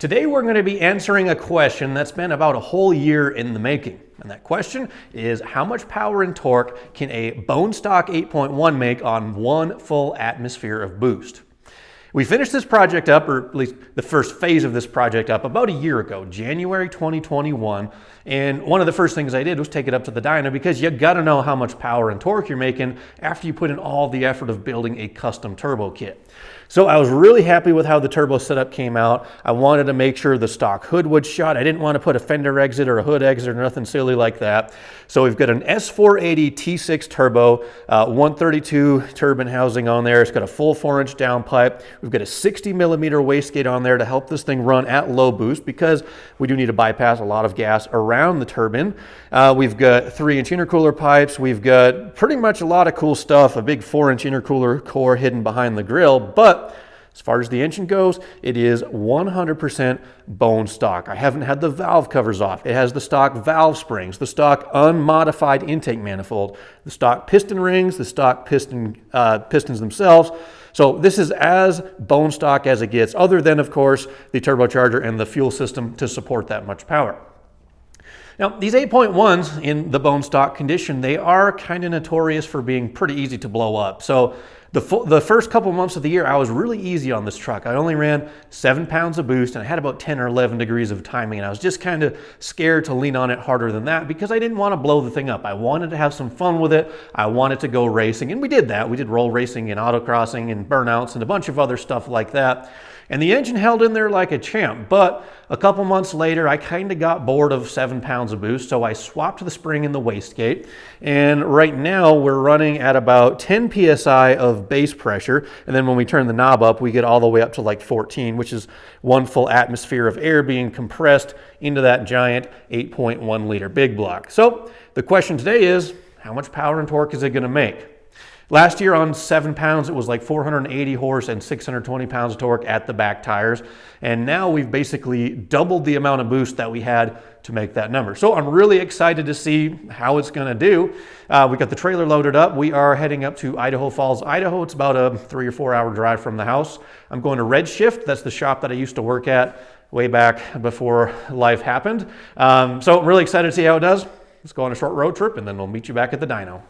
Today we're going to be answering a question that's been about a whole year in the making. And that question is, how much power and torque can a bone stock 8.1 make on one full atmosphere of boost? We finished this project up, or at least the first phase of this project up, about a year ago, January 2021. And one of the first things I did was take it up to the dyno, because you got to know how much power and torque you're making after you put in all the effort of building a custom turbo kit. So I was really happy with how the turbo setup came out. I wanted to make sure the stock hood would shut. I didn't want to put a fender exit or a hood exit or nothing silly like that. So we've got an S480 T6 turbo, 132 turbine housing on there. It's got a full 4-inch downpipe. We've got a 60 millimeter wastegate on there to help this thing run at low boost, because we do need to bypass a lot of gas around the turbine. We've got 3-inch intercooler pipes. We've got pretty much a lot of cool stuff, a big 4-inch intercooler core hidden behind the grill. But as far as the engine goes, it is 100% bone stock. I haven't had the valve covers off. It has the stock valve springs, the stock unmodified intake manifold, the stock piston rings, the stock pistons themselves. So this is as bone stock as it gets, other than, of course, the turbocharger and the fuel system to support that much power. Now, these 8.1s in the bone stock condition, they are kind of notorious for being pretty easy to blow up. So the first couple months of the year, I was really easy on this truck. I only ran 7 pounds of boost, and I had about 10 or 11 degrees of timing, and I was just kind of scared to lean on it harder than that, because I didn't want to blow the thing up. I wanted to have some fun with it. I wanted to go racing, and we did that. We did roll racing and autocrossing and burnouts and a bunch of other stuff like that. And the engine held in there like a champ, but a couple months later, I kind of got bored of 7 pounds of boost, so I swapped the spring in the wastegate. And right now, we're running at about 10 PSI of base pressure. And then when we turn the knob up, we get all the way up to like 14, which is one full atmosphere of air being compressed into that giant 8.1 liter big block. So the question today is, how much power and torque is it going to make? Last year on 7 pounds, it was like 480 horse and 620 pounds of torque at the back tires. And now we've basically doubled the amount of boost that we had to make that number. So I'm really excited to see how it's going to do. We got the trailer loaded up. We are heading up to Idaho Falls, Idaho. It's about a 3 or 4 hour drive from the house. I'm going to Redshift. That's the shop that I used to work at way back before life happened. So I'm really excited to see how it does. Let's go on a short road trip, and then we'll meet you back at the dyno.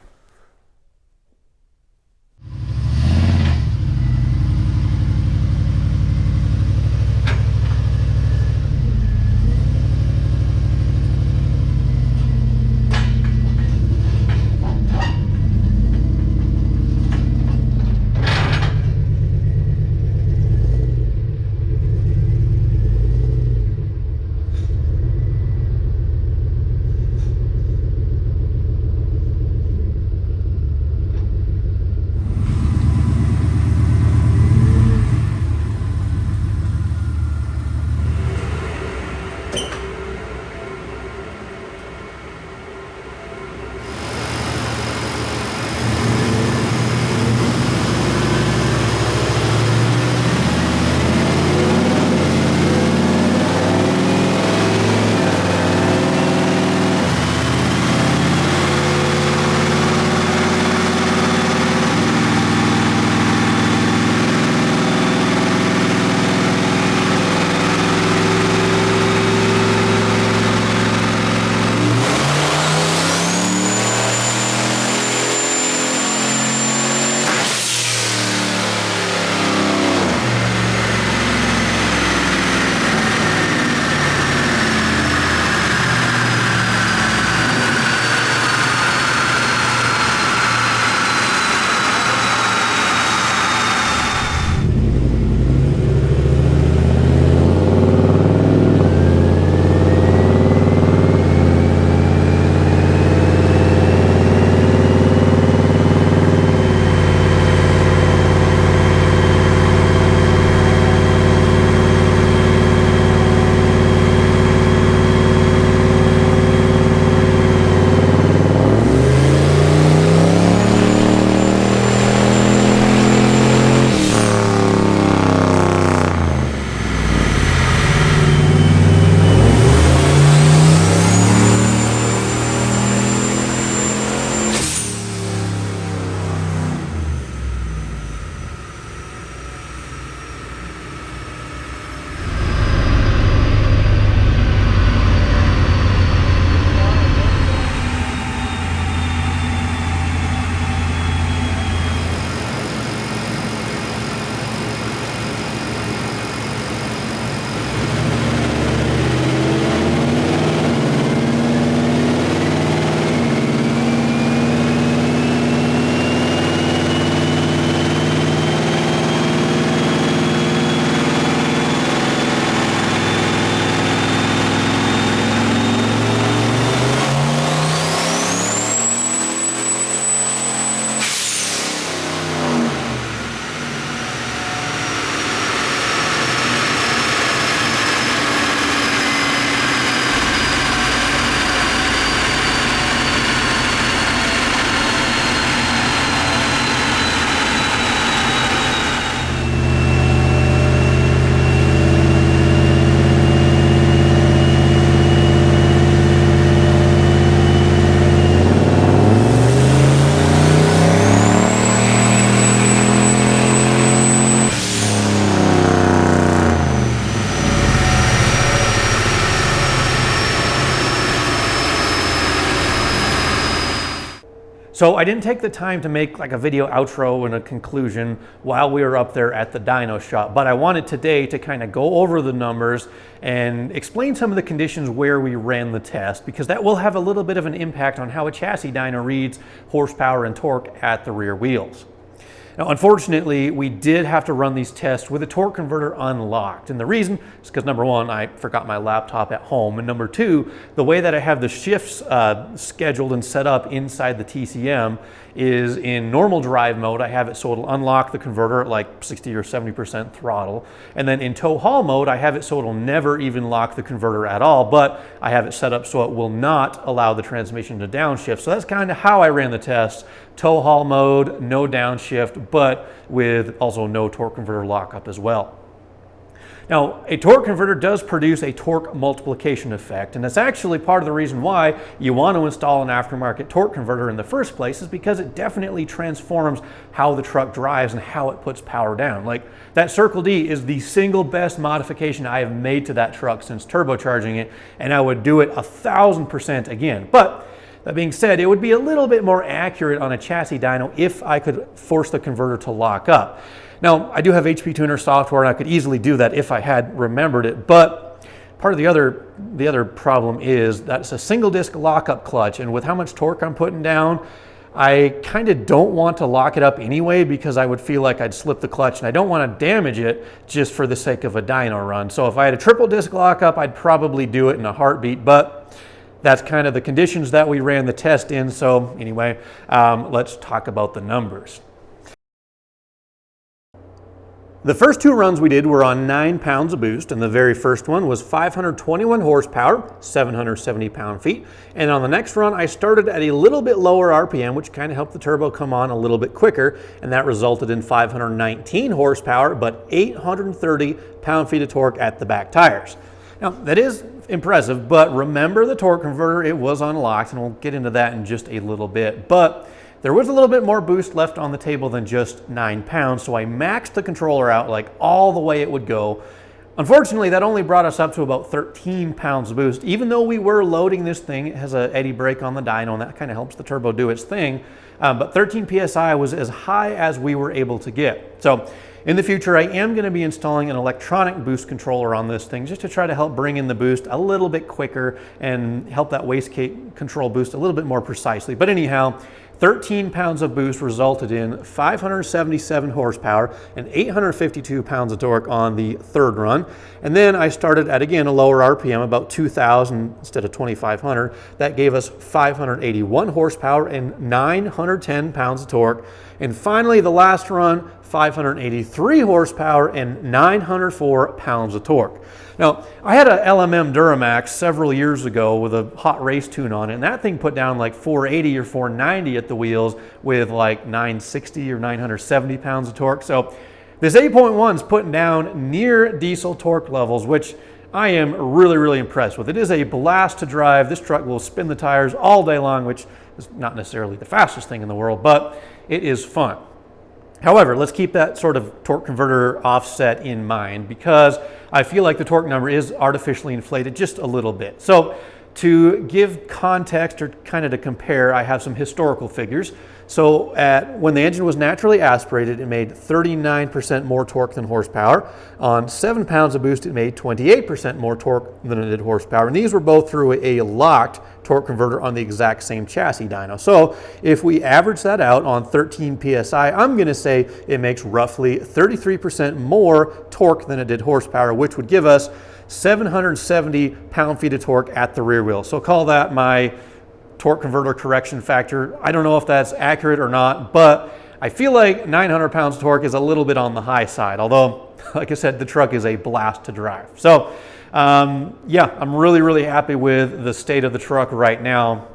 So I didn't take the time to make like a video outro and a conclusion while we were up there at the dyno shop, but I wanted today to kind of go over the numbers and explain some of the conditions where we ran the test, because that will have a little bit of an impact on how a chassis dyno reads horsepower and torque at the rear wheels. Now, unfortunately, we did have to run these tests with the torque converter unlocked. And the reason is because, number one, I forgot my laptop at home. And number two, the way that I have the shifts scheduled and set up inside the TCM is in normal drive mode. I have it so it'll unlock the converter at like 60 or 70% throttle. And then in tow haul mode, I have it so it'll never even lock the converter at all, but I have it set up so it will not allow the transmission to downshift. So that's kind of how I ran the tests. Tow haul mode, no downshift, but with also no torque converter lockup as well. Now, a torque converter does produce a torque multiplication effect, and that's actually part of the reason why you want to install an aftermarket torque converter in the first place, is because it definitely transforms how the truck drives and how it puts power down. Like, that Circle D is the single best modification I have made to that truck since turbocharging it, and I would do it 1000% again. But that being said, it would be a little bit more accurate on a chassis dyno if I could force the converter to lock up. Now, I do have HP Tuner software, and I could easily do that if I had remembered it, but part of the other problem is that it's a single disc lockup clutch, and with how much torque I'm putting down, I kind of don't want to lock it up anyway, because I would feel like I'd slip the clutch, and I don't want to damage it just for the sake of a dyno run. So if I had a triple disc lockup, I'd probably do it in a heartbeat, but that's kind of the conditions that we ran the test in. So anyway, let's talk about the numbers. The first two runs we did were on 9 pounds of boost, and the very first one was 521 horsepower, 770 pound-feet. And on the next run, I started at a little bit lower RPM, which kind of helped the turbo come on a little bit quicker, and that resulted in 519 horsepower, but 830 pound-feet of torque at the back tires. Now, that is impressive, but remember the torque converter, it was unlocked, and we'll get into that in just a little bit. But there was a little bit more boost left on the table than just 9 pounds, so I maxed the controller out like all the way it would go. Unfortunately, that only brought us up to about 13 pounds of boost. Even though we were loading this thing, it has an eddy brake on the dyno, and that kind of helps the turbo do its thing. But 13 PSI was as high as we were able to get. So in the future, I am going to be installing an electronic boost controller on this thing just to try to help bring in the boost a little bit quicker and help that wastegate control boost a little bit more precisely. But anyhow, 13 pounds of boost resulted in 577 horsepower and 852 pounds of torque on the third run. And then I started at, again, a lower RPM, about 2,000 instead of 2,500. That gave us 581 horsepower and 910 pounds of torque. And finally, the last run, 583 horsepower and 904 pounds of torque. Now, I had a LMM Duramax several years ago with a hot race tune on it, and that thing put down like 480 or 490 at the wheels with like 960 or 970 pounds of torque. So this 8.1 is putting down near diesel torque levels, which I am really, really impressed with. It is a blast to drive. This truck will spin the tires all day long, which is not necessarily the fastest thing in the world, but it is fun. However, let's keep that sort of torque converter offset in mind, because I feel like the torque number is artificially inflated just a little bit. So to give context, or kind of to compare, I have some historical figures. So when the engine was naturally aspirated, it made 39% more torque than horsepower. On 7 pounds of boost, it made 28% more torque than it did horsepower. And these were both through a locked torque converter on the exact same chassis dyno. So if we average that out on 13 PSI, I'm going to say it makes roughly 33% more torque than it did horsepower, which would give us 770 pound-feet of torque at the rear wheel. So call that my torque converter correction factor. I don't know if that's accurate or not, but I feel like 900 pounds of torque is a little bit on the high side, although, like I said, the truck is a blast to drive. So yeah, I'm really, really happy with the state of the truck right now.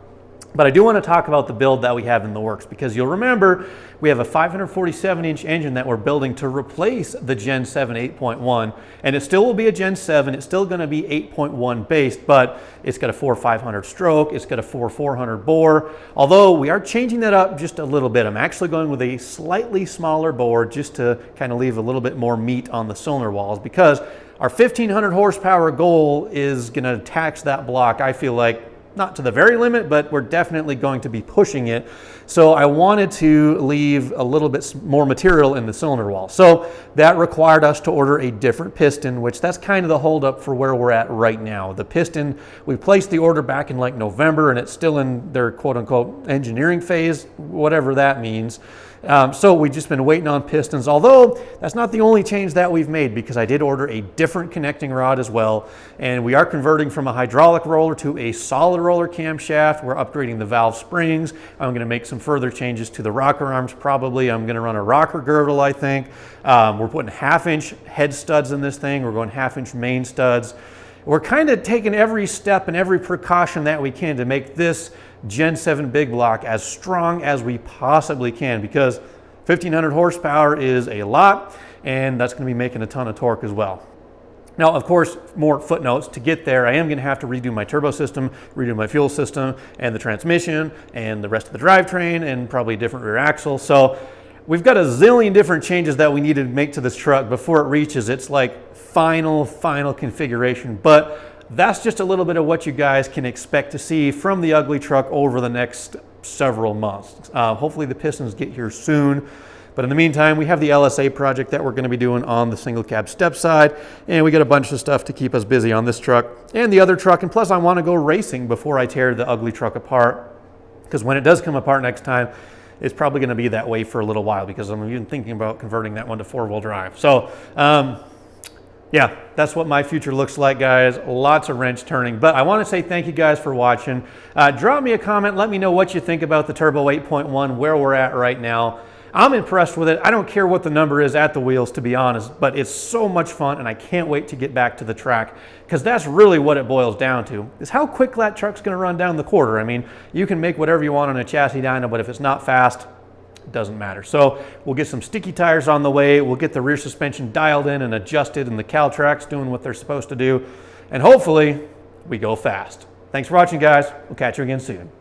But I do want to talk about the build that we have in the works, because you'll remember we have a 547-inch engine that we're building to replace the Gen 7 8.1, and it still will be a Gen 7. It's still going to be 8.1 based, but it's got a 4.500 stroke, it's got a 4.400 bore, although we are changing that up just a little bit. I'm actually going with a slightly smaller bore just to kind of leave a little bit more meat on the cylinder walls, because our 1,500 horsepower goal is going to tax that block, I feel like, not to the very limit, but we're definitely going to be pushing it. So I wanted to leave a little bit more material in the cylinder wall. So that required us to order a different piston, which that's kind of the holdup for where we're at right now. The piston, we placed the order back in like November, and it's still in their quote unquote engineering phase, whatever that means. So we've just been waiting on pistons, although that's not the only change that we've made, because I did order a different connecting rod as well. And we are converting from a hydraulic roller to a solid roller camshaft. We're upgrading the valve springs. I'm going to make some further changes to the rocker arms probably. I'm going to run a rocker girdle, I think. We're putting 1/2-inch head studs in this thing. We're going 1/2-inch main studs. We're kind of taking every step and every precaution that we can to make this Gen 7 big block as strong as we possibly can, because 1,500 horsepower is a lot, and that's going to be making a ton of torque as well. Now, of course, more footnotes. To get there, I am going to have to redo my turbo system, redo my fuel system, and the transmission, and the rest of the drivetrain, and probably a different rear axle. So we've got a zillion different changes that we need to make to this truck before it reaches its like final configuration. But that's just a little bit of what you guys can expect to see from the ugly truck over the next several months. Hopefully the pistons get here soon. But in the meantime, we have the LSA project that we're going to be doing on the single cab step side. And we got a bunch of stuff to keep us busy on this truck and the other truck. And plus I want to go racing before I tear the ugly truck apart, because when it does come apart next time, it's probably going to be that way for a little while, because I'm even thinking about converting that one to 4-wheel drive. So, yeah, that's what my future looks like, guys. Lots of wrench turning. But I want to say thank you guys for watching. Drop me a comment. Let me know what you think about the Turbo 8.1, where we're at right now. I'm impressed with it. I don't care what the number is at the wheels, to be honest, but it's so much fun, and I can't wait to get back to the track, because that's really what it boils down to, is how quick that truck's going to run down the quarter. I mean, you can make whatever you want on a chassis dyno, but if it's not fast, doesn't matter. So we'll get some sticky tires on the way. We'll get the rear suspension dialed in and adjusted, and the Caltrack's doing what they're supposed to do. And hopefully we go fast. Thanks for watching, guys. We'll catch you again soon.